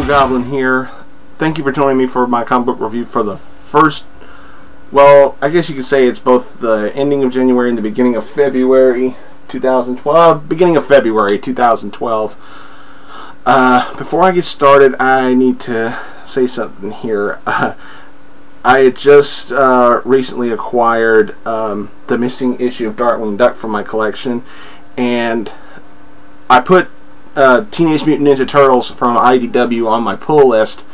Blugoblin here. Thank you for joining me for my comic book review for the first, well, I guess you could say it's both the ending of January and the beginning of February 2012. Beginning of February 2012. Before I get started, I need to say something here. I had just recently acquired the missing issue of Darkwing Duck from my collection, and I put Teenage Mutant Ninja Turtles from IDW on my pull list.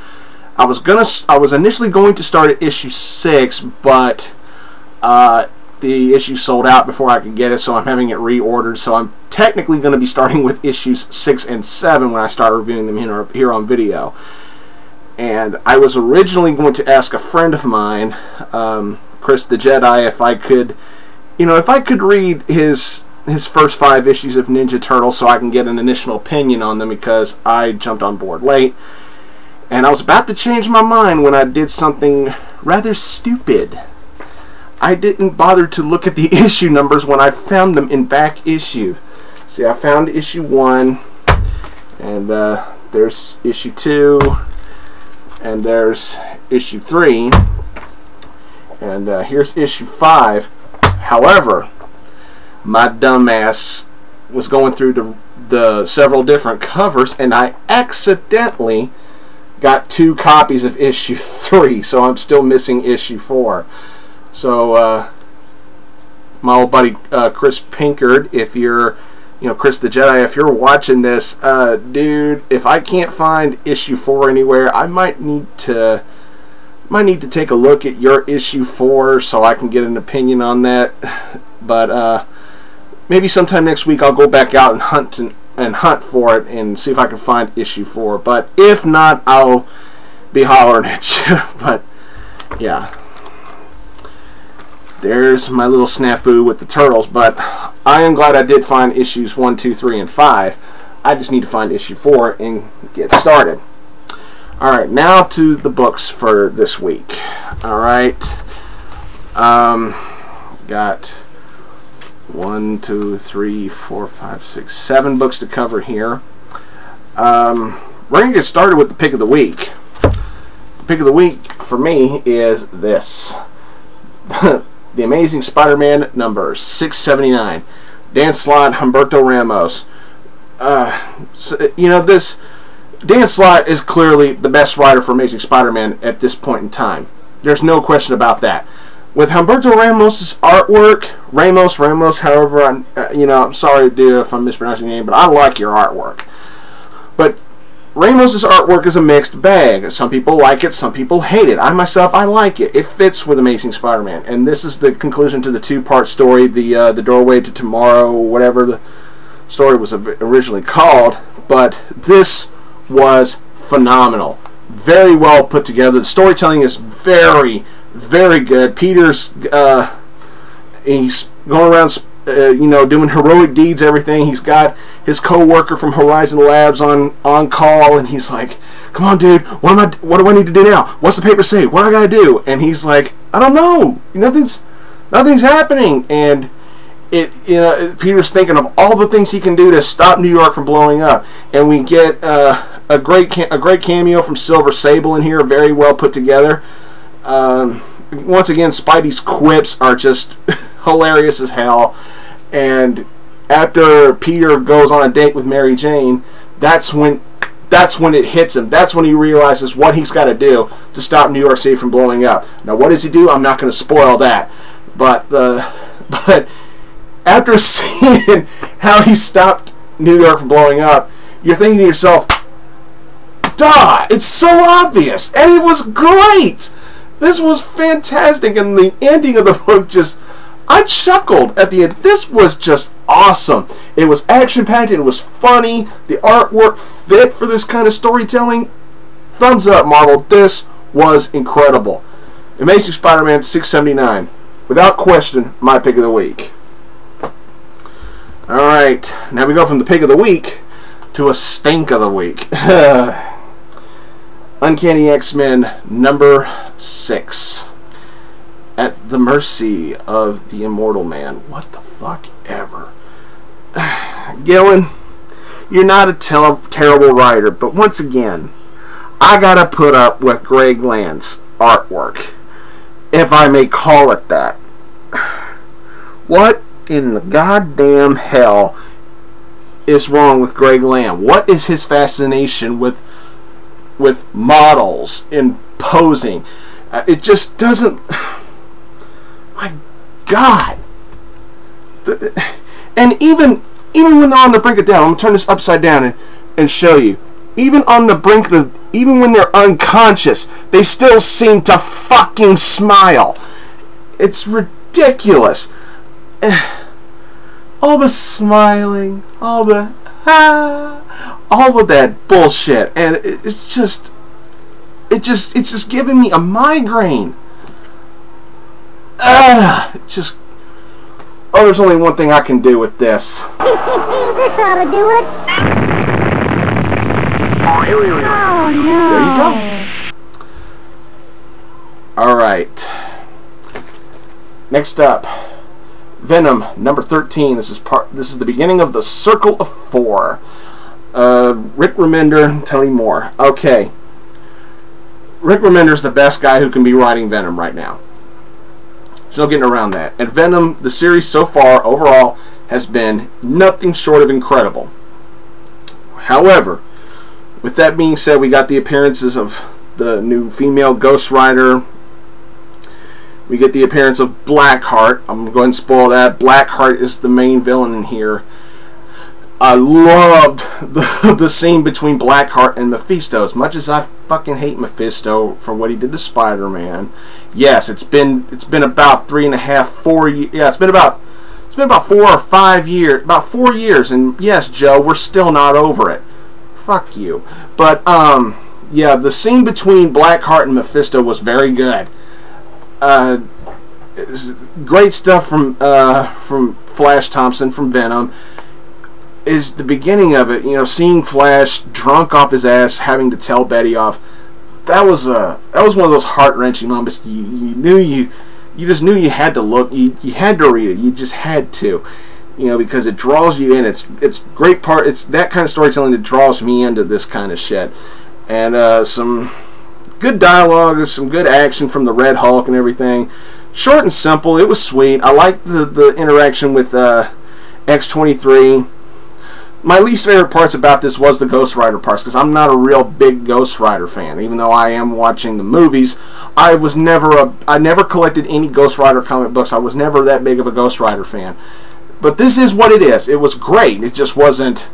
I was initially going to start at issue 6, but the issue sold out before I could get it, so I'm having it reordered. So I'm technically going to be starting with issues 6 and 7 when I start reviewing them here on video. And I was originally going to ask a friend of mine, Chris the Jedi, if I could, if I could read his first 5 issues of Ninja Turtles so I can get an initial opinion on them, because I jumped on board late. And I was about to change my mind when I did something rather stupid. I didn't bother to look at the issue numbers when I found them in back issue. See, I found issue 1, and there's issue 2, and there's issue 3, and here's issue 5. However, my dumbass was going through the several different covers, and I accidentally got 2 copies of issue 3, so I'm still missing issue 4. So my old buddy Chris Pinkard, if you're, Chris the Jedi, if you're watching this, dude, if I can't find issue 4 anywhere, I might need to take a look at your issue 4 so I can get an opinion on that. But maybe sometime next week I'll go back out and hunt for it and see if I can find issue 4. But if not, I'll be hollering at you. But yeah, there's my little snafu with the Turtles. But I am glad I did find issues 1, 2, 3, and 5. I just need to find issue 4 and get started. Alright, now to the books for this week. Alright, got 1, 2, 3, 4, 5, 6, 7 books to cover here. We're going to get started with the pick of the week. The pick of the week for me is this. The Amazing Spider-Man number 679. Dan Slott, Humberto Ramos. This Dan Slott is clearly the best writer for Amazing Spider-Man at this point in time. There's no question about that. With Humberto Ramos' artwork, Ramos, however, I'm sorry, dude, if I'm mispronouncing your name, but I like your artwork. But Ramos' artwork is a mixed bag. Some people like it, some people hate it. I like it. It fits with Amazing Spider-Man. And this is the conclusion to the 2-part story, the Doorway to Tomorrow, whatever the story was originally called. But this was phenomenal. Very well put together. The storytelling is very, very good. Peter's he's going around doing heroic deeds, everything. He's got his co-worker from Horizon Labs on call, and he's like, come on, dude, what do I need to do now? What's the paper say? What do I gotta do? And he's like, I don't know, nothing's happening. And Peter's thinking of all the things he can do to stop New York from blowing up. And we get a great cameo from Silver Sable in here, very well put together. Once again, Spidey's quips are just hilarious as hell. And after Peter goes on a date with Mary Jane, that's when it hits him. That's when he realizes what he's got to do to stop New York City from blowing up. Now, what does he do? I'm not going to spoil that. But after seeing how he stopped New York from blowing up, you're thinking to yourself, duh, it's so obvious. And it was great. This was fantastic, and the ending of the book I chuckled at the end. This was just awesome. It was action-packed, it was funny, the artwork fit for this kind of storytelling. Thumbs up, Marvel. This was incredible. Amazing Spider-Man 679. Without question, my pick of the week. Alright, now we go from the pick of the week to a stink of the week. Uncanny X-Men number 6. At the mercy of the immortal man. What the fuck ever. Gillen, you're not a terrible writer, but once again, I gotta put up with Greg Land's artwork, if I may call it that. What in the goddamn hell is wrong with Greg Land? What is his fascination with models and posing? It just doesn't. My God. And even when they're on the brink of death, I'm gonna turn this upside down and show you. Even on the brink of, even when they're unconscious, they still seem to fucking smile. It's ridiculous. All the smiling, all of that bullshit, and it's just giving me a migraine. There's only one thing I can do with this. This ought to do it. Oh, no. There you go. Alright. Next up, Venom number 13. This is the beginning of the Circle of Four. Rick Remender, tell me more. Okay. Rick Remender's the best guy who can be writing Venom right now. There's no getting around that. And Venom, the series so far, overall, has been nothing short of incredible. However, with that being said, we got the appearances of the new female Ghost Rider. We get the appearance of Blackheart. I'm going to spoil that. Blackheart is the main villain in here. I loved the scene between Blackheart and Mephisto. As much as I fucking hate Mephisto for what he did to Spider-Man, yes, it's been about 3.5, 4 years. Yeah, it's been about 4 or 5 years, about 4 years, and yes, Joe, we're still not over it. Fuck you. But yeah, the scene between Blackheart and Mephisto was very good. Great stuff from Flash Thompson from Venom. Is the beginning of it, you know, seeing Flash drunk off his ass, having to tell Betty off. That was one of those heart-wrenching moments. You just knew you had to look. You had to read it. You just had to, you know, because it draws you in. It's great part. It's that kind of storytelling that draws me into this kind of shit. And some good dialogue, some good action from the Red Hulk and everything. Short and simple. It was sweet. I liked the interaction with X-23. My least favorite parts about this was the Ghost Rider parts, because I'm not a real big Ghost Rider fan. Even though I am watching the movies, I never collected any Ghost Rider comic books. I was never that big of a Ghost Rider fan. But this is what it is. It was great. It just wasn't.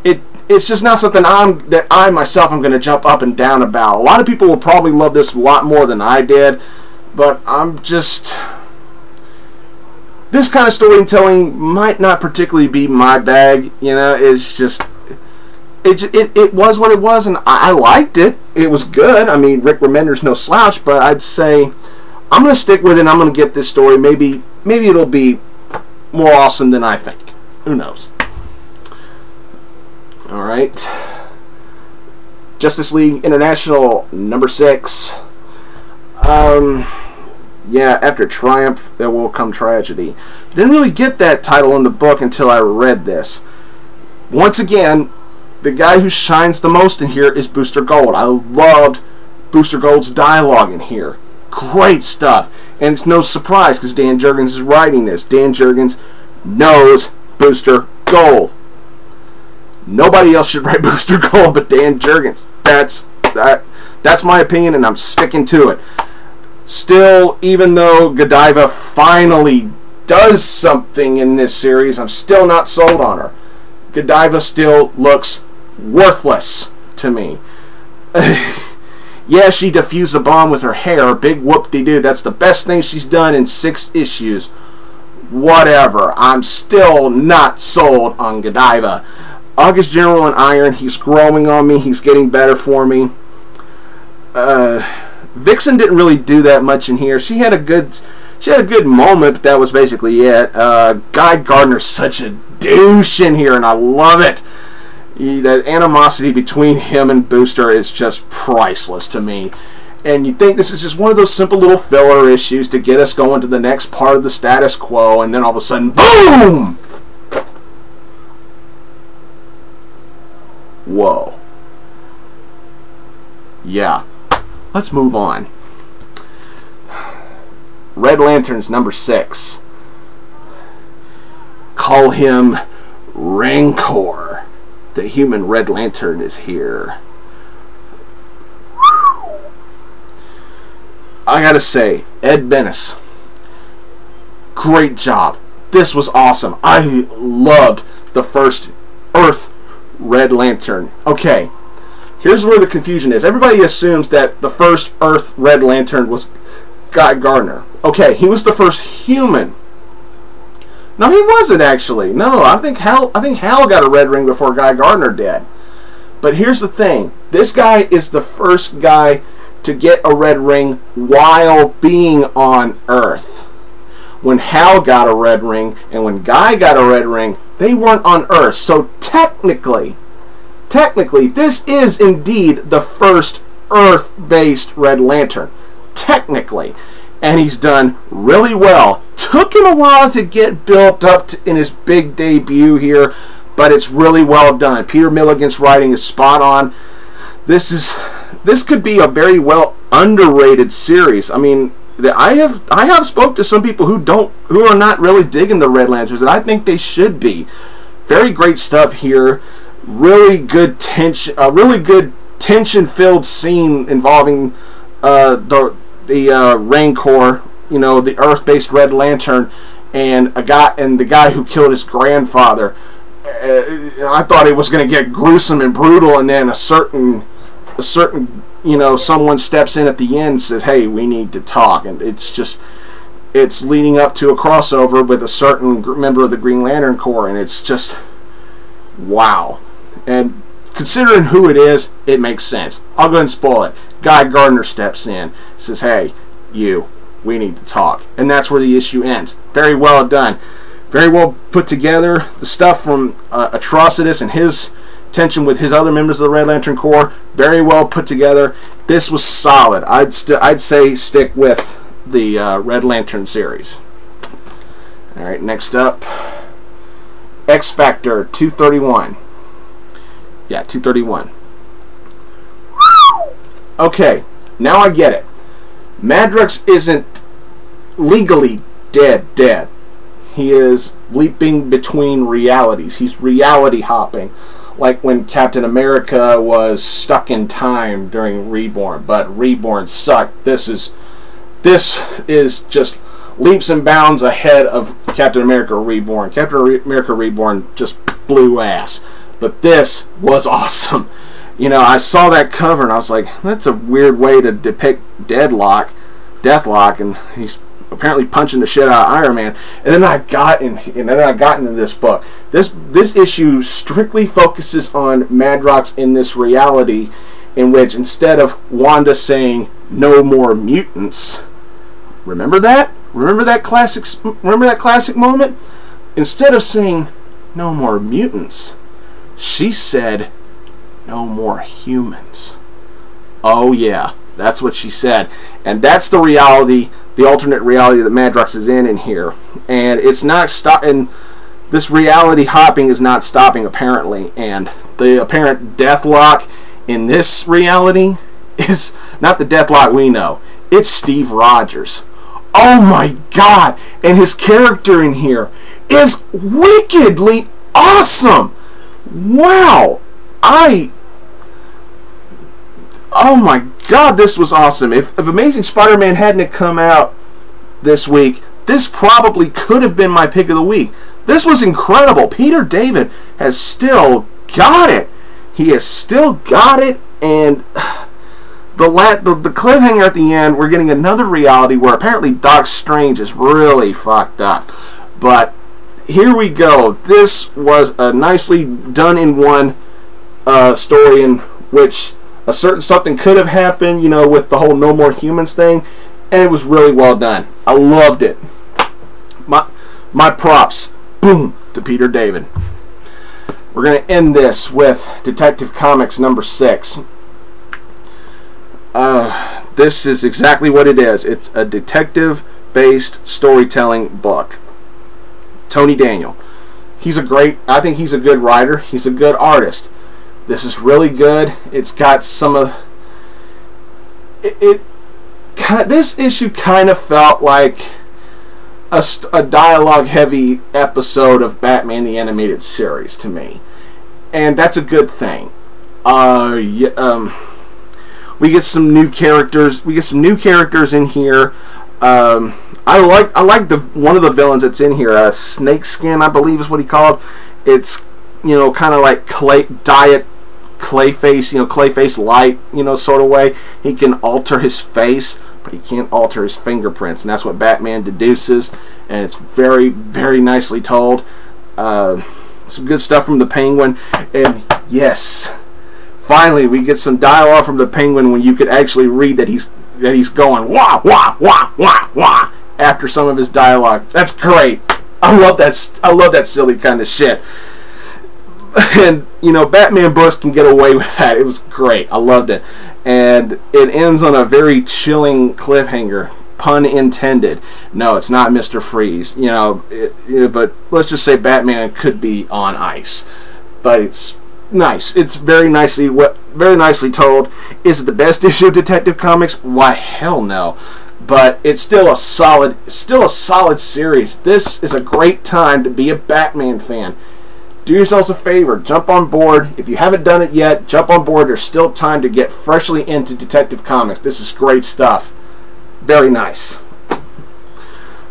It's just not something that I myself am going to jump up and down about. A lot of people will probably love this a lot more than I did, but I'm just. This kind of storytelling might not particularly be my bag, you know. It's just, it was what it was, and I liked it. It was good. I mean, Rick Remender's no slouch, but I'd say I'm going to stick with it, and I'm going to get this story. Maybe it'll be more awesome than I think. Who knows? All right. Justice League International number 6. Yeah, after triumph, there will come tragedy. Didn't really get that title in the book until I read this. Once again, the guy who shines the most in here is Booster Gold. I loved Booster Gold's dialogue in here. Great stuff. And it's no surprise because Dan Jurgens is writing this. Dan Jurgens knows Booster Gold. Nobody else should write Booster Gold but Dan Jurgens. That's my opinion, and I'm sticking to it. Still, even though Godiva finally does something in this series, I'm still not sold on her. Godiva still looks worthless to me. Yeah, she defused a bomb with her hair. Big whoop-de-doo. That's the best thing she's done in 6 issues. Whatever. I'm still not sold on Godiva. August General in Iron, he's growing on me. He's getting better for me. Vixen didn't really do that much in here. She had a good moment, but that was basically it. Guy Gardner's such a douche in here, and I love it. That animosity between him and Booster is just priceless to me. And you think this is just one of those simple little filler issues to get us going to the next part of the status quo, and then all of a sudden, boom! Whoa. Yeah. Let's move on. Red Lantern's number 6. Call him Rancor. The human Red Lantern is here. I gotta say, Ed Benes, great job. This was awesome. I loved the first Earth Red Lantern. Okay, here's where the confusion is. Everybody assumes that the first Earth Red Lantern was Guy Gardner. Okay, he was the first human. No, he wasn't actually. No, I think Hal got a red ring before Guy Gardner did. But here's the thing. This guy is the first guy to get a red ring while being on Earth. When Hal got a red ring and when Guy got a red ring, they weren't on Earth. So technically, this is indeed the first Earth-based Red Lantern. Technically. And he's done really well. Took him a while to get built up in his big debut here, but it's really well done. Peter Milligan's writing is spot on. This could be a very well underrated series. I mean, I have spoke to some people who are not really digging the Red Lanterns, and I think they should be. Very great stuff here. Really good tension. A really good tension-filled scene involving the Rancor, you know, the Earth-based Red Lantern, and the guy who killed his grandfather. I thought it was going to get gruesome and brutal, and then a certain you know, someone steps in at the end and says, hey, we need to talk. And it's leading up to a crossover with a certain member of the Green Lantern Corps, and it's just, wow. And considering who it is, it makes sense. I'll go ahead and spoil it. Guy Gardner steps in, says, hey, we need to talk. And that's where the issue ends. Very well done. Very well put together. The stuff from Atrocitus and his tension with his other members of the Red Lantern Corps, very well put together. This was solid. I'd say stick with the Red Lantern series. All right, next up, X Factor 231. Yeah, 231. Okay, now I get it. Madrox isn't legally dead. He is leaping between realities. He's reality hopping. Like when Captain America was stuck in time during Reborn, but Reborn sucked. This is just leaps and bounds ahead of Captain America Reborn. Captain America Reborn just blew ass, but this was awesome. You know, I saw that cover and I was like, that's a weird way to depict Deathlock, and he's apparently punching the shit out of Iron Man. And then I got into this book. This issue strictly focuses on Madrox in this reality, in which instead of Wanda saying no more mutants, remember that classic moment? Instead of saying no more mutants, she said no more humans. Oh yeah, that's what she said. And that's the reality, the alternate reality that Madrox is in here. And it's not stopping. This reality hopping is not stopping, apparently. And the apparent Deathlock in this reality is not the Deathlock we know. It's Steve Rogers. Oh my god! And his character in here is wickedly awesome! Wow! Oh my god, this was awesome. If Amazing Spider-Man hadn't come out this week, this probably could have been my pick of the week. This was incredible. Peter David has still got it. He has still got it, and the cliffhanger at the end, we're getting another reality where apparently Doc Strange is really fucked up. But here we go. This was a nicely done in one story in which a certain something could have happened, you know, with the whole no more humans thing, and it was really well done. I loved it. My props, boom, to Peter David. We're going to end this with Detective Comics number 6. This is exactly what it is. It's a detective-based storytelling book. Tony Daniel. I think he's a good writer. He's a good artist. This is really good. It's got some of this issue kind of felt like a dialogue-heavy episode of Batman the Animated Series to me, and that's a good thing. We get some new characters. We get some new characters in here. I like one of the villains that's in here. Snakeskin, I believe, is what he called. It's, you know, kind of like Clayface, Clayface light, sort of way. He can alter his face, but he can't alter his fingerprints, and that's what Batman deduces. And it's very, very nicely told. Some good stuff from the Penguin, and yes, finally we get some dialogue from the Penguin when you could actually read that he's going wah wah wah wah wah after some of his dialogue. That's great. I love that silly kind of shit. And Batman books can get away with that. It was great. I loved it. And it ends on a very chilling cliffhanger. Pun intended. No, it's not Mr. Freeze. But let's just say Batman could be on ice. But it's nice. It's very nicely told. Is it the best issue of Detective Comics? Why, hell no. But it's still a solid series. This is a great time to be a Batman fan. Do yourselves a favor. Jump on board. If you haven't done it yet, jump on board. There's still time to get freshly into Detective Comics. This is great stuff. Very nice.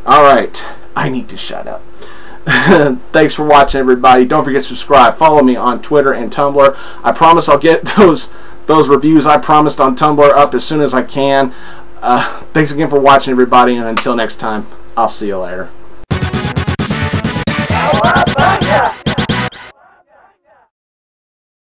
Alright. I need to shut up. Thanks for watching, everybody. Don't forget to subscribe. Follow me on Twitter and Tumblr. I promise I'll get those reviews I promised on Tumblr up as soon as I can. Thanks again for watching, everybody, and until next time, I'll see you later.